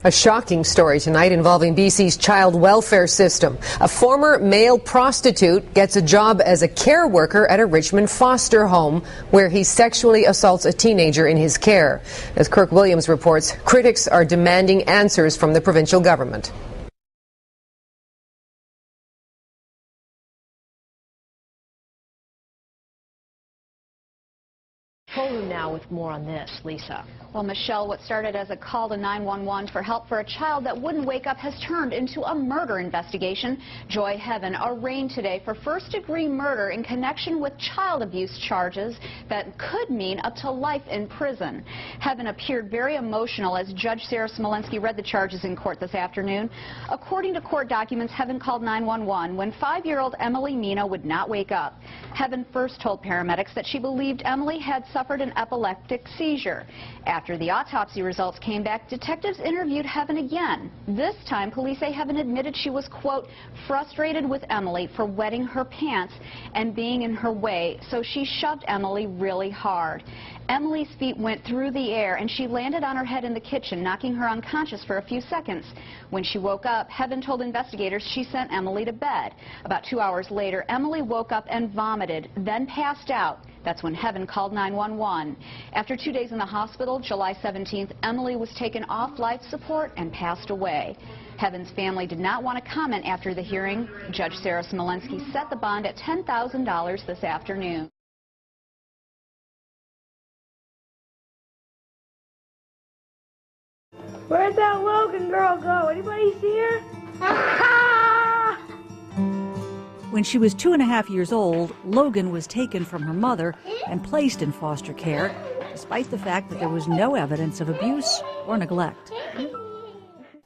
A shocking story tonight involving BC's child welfare system. A former male prostitute gets a job as a care worker at a Richmond foster home where he sexually assaults a teenager in his care. As Kirk Williams reports, critics are demanding answers from the provincial government. Now with more on this, Lisa. Well, Michelle, what started as a call to 911 for help for a child that wouldn't wake up has turned into a murder investigation. Joy Heaven arraigned today for first-degree murder in connection with child abuse charges that could mean up to life in prison. Heaven appeared very emotional as Judge Sarah Smolenski read the charges in court this afternoon. According to court documents, Heaven called 911 when 5-year-old Emily Mina would not wake up. Heaven first told paramedics that she believed Emily had suffered an epileptic seizure. After the autopsy results came back, detectives interviewed Heaven again. This time, police say Heaven admitted she was, quote, frustrated with Emily for wetting her pants and being in her way, so she shoved Emily really hard. Emily's feet went through the air and she landed on her head in the kitchen, knocking her unconscious for a few seconds. When she woke up, Heaven told investigators she sent Emily to bed. About 2 hours later, Emily woke up and vomited, then passed out. That's when Heaven called 911. After 2 days in the hospital, July 17th, Emily was taken off life support and passed away. Heaven's family did not want to comment after the hearing. Judge Sarah Smolenski set the bond at $10,000 this afternoon. Where'd that Logan girl go? Anybody see her? When she was 2.5 years old, Logan was taken from her mother and placed in foster care, despite the fact that there was no evidence of abuse or neglect.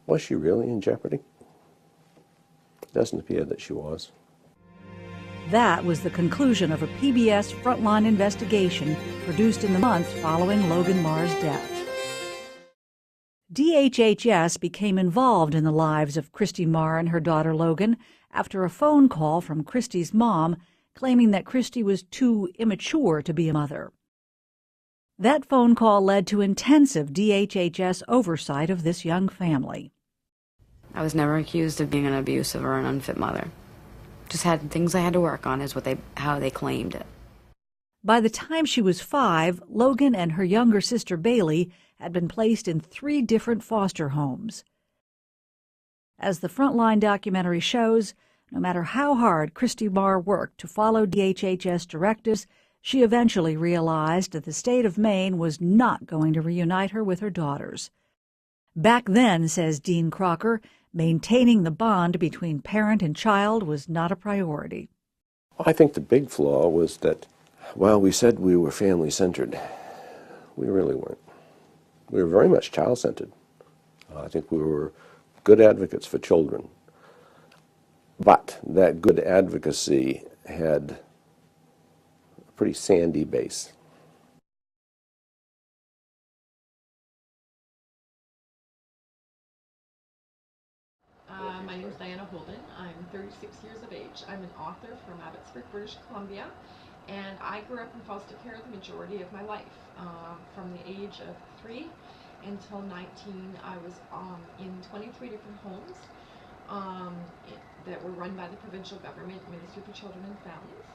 Was she really in jeopardy? It doesn't appear that she was. That was the conclusion of a PBS Frontline investigation produced in the months following Logan Marr's death. DHHS became involved in the lives of Christy Marr and her daughter Logan after a phone call from Christy's mom claiming that Christy was too immature to be a mother. That phone call led to intensive DHHS oversight of this young family. I was never accused of being an abusive or an unfit mother. Just had things I had to work on is how they claimed it. By the time she was 5, Logan and her younger sister Bailey had been placed in 3 different foster homes. As the Frontline documentary shows, no matter how hard Christy Marr worked to follow DHHS directives, she eventually realized that the state of Maine was not going to reunite her with her daughters. Back then, says Dean Crocker, maintaining the bond between parent and child was not a priority. I think the big flaw was that, while we said we were family-centered, we really weren't. We were very much child-centered. I think we were good advocates for children. But that good advocacy had a pretty sandy base. My name is Diana Holden. I'm 36 years of age. I'm an author from Abbotsford, British Columbia, and I grew up in foster care the majority of my life. From the age of 3 until 19, I was in 23 different homes that were run by the provincial government, Ministry for Children and Families.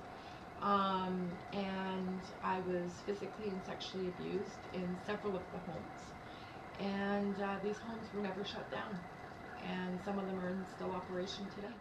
And I was physically and sexually abused in several of the homes. And these homes were never shut down. And some of them are in still operation today.